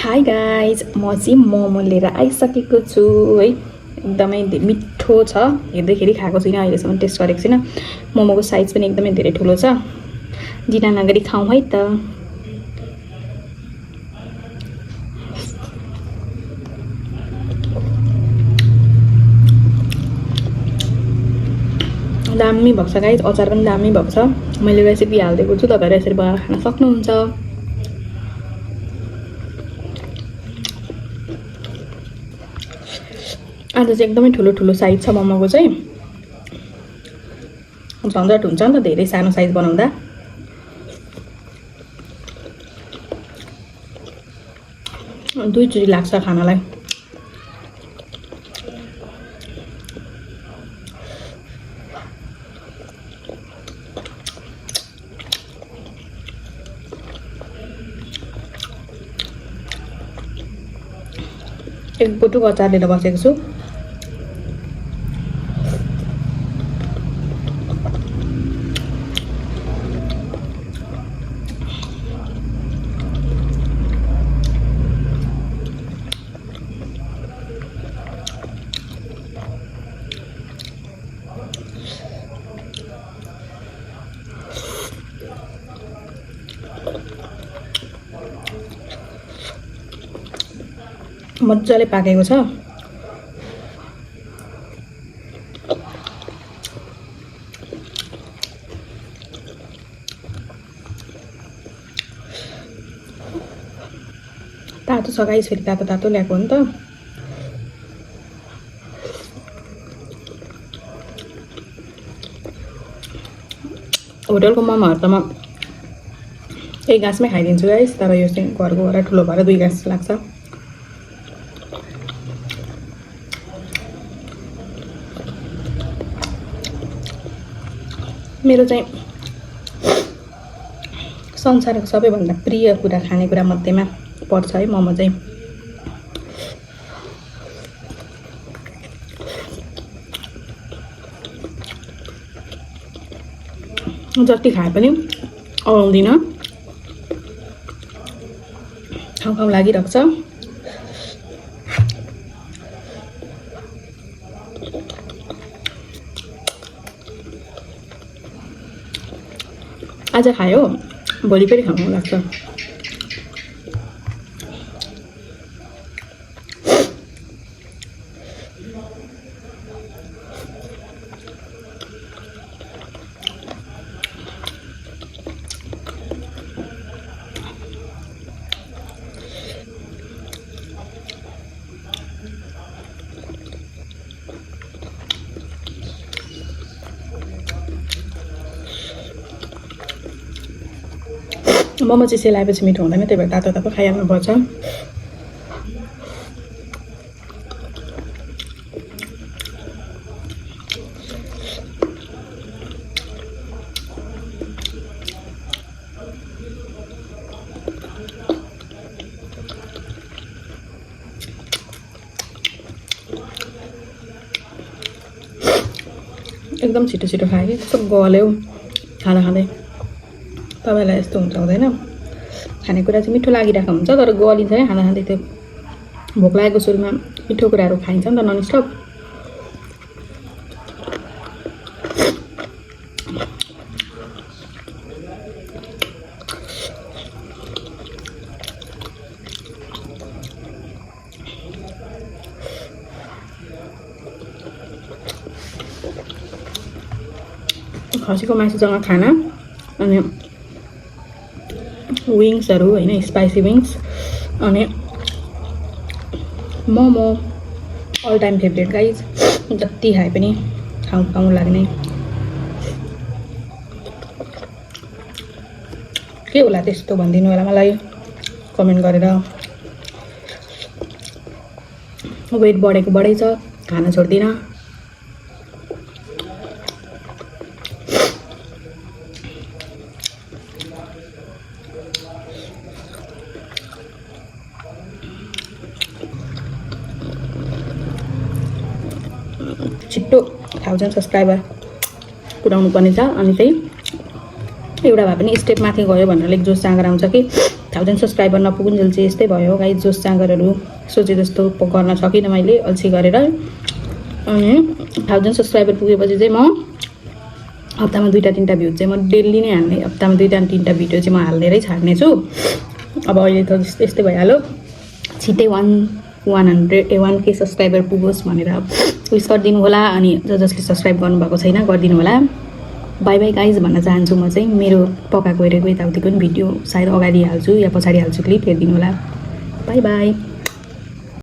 Hi guys, म चाहिँ मोमो लिएर आइसकेको छु है। एकदमै मिठो छ, हेर्दैखेरि खाएको छुइनँ, अहिलेसम्म टेस्ट गरेको छुइनँ। मोमोको साइज पनि एकदमै धेरै ठुलो छ। जिना नगरी खाउँ है त। दामी भएको छ गाइज, अचार पनि दामी भएको छ। मैले रेसिपी हालिदिएको छु, तपाईँहरू यसरी बनाएर खान सक्नुहुन्छ। आज चाहिँ एकदमै ठुलो साइज छ मोमोको चाहिँ। झन्झट हुन्छ नि त धेरै सानो साइज बनाउँदा। दुईचोटि लाग्छ खानालाई। एक बोटुको अचार लिएर बसेको छु। मजाले पाकेको छ। तातो छ गाइस, फेरि तातो ल्याएको हो नि त। होटलको मोमोहरू त म एक गाँसमै खाइदिन्छु गाइस, तर यो चाहिँ घरको भएर ठुलो भएर 2 गाँस लाग्छ। मेरो चाहिँ संसारको सबैभन्दा प्रिय कुरा, खानेकुरा मध्येमा पर्छ है मोमो चाहिँ। जति खाए पनि अराउँदिनँ, खाउँ लागिरहेको छ। आज खायो, भोलि फेरि खाउँ लाग्छ। मोमो चाहिँ सेलाएपछि मिठो हुँदैन, त्यही भएर तातो खाइहाल्नुपर्छ। एकदम छिटो खाएँ कि कस्तो गल्यो खाँदै। तपाईँलाई यस्तो हुन्छ हुँदैन? खानेकुरा चाहिँ मिठो लागिरहेको हुन्छ, तर गलिन्छ है खाँदै। त्यो भोक लागेको सुरुमा मिठो कुराहरू खाइन्छ नि त ननस्टप। खसीको मासुसँग खाना अनि विङ्सहरू होइन, स्पाइसी विङ्स अनि momo all time favourite guys. जति खाए पनि खाउँ लाग्ने। के होला त्यस्तो भनिदिनु होला मलाई कमेन्ट गरेर। वेट बढेको बढै छ, खाना छोड्दिनँ। छिट्टो 1000 सब्सक्राइबर पुऱ्याउनु पर्ने छ। अनि चाहिँ एउटा भए पनि स्टेप माथि गयो भनेर जोस जाँगर आउँछ कि 1000 सब्सक्राइबर नपुगुन्जेल चाहिँ यस्तै भयो गाइज। जोस जाँगरहरू सोचे जस्तो गर्न सकिनँ मैले अल्छी गरेर। अनि 1000 सब्सक्राइबर पुगेपछि चाहिँ म हप्तामा 2-3टा भ्यू चाहिँ म डेली नै हाल्ने, हप्तामा 2-3टा भिडियो चाहिँ म हाल्नेरै छाड्ने छु। अब अहिले त यस्तै भइहाल्यो, छिट्टै 1K सब्सक्राइबर पुगोस् भनेर विस गरिदिनु होला। अनि जसले सब्सक्राइब गर्नुभएको छैन गरिदिनु होला। बाई बाई गाइज भन्न चाहन्छु म चाहिँ। मेरो पकाएको हेरेको यताउतिको पनि भिडियो सायद अगाडि हाल्छु या पछाडि हाल्छु क्लिप, हेरिदिनु होला। By by.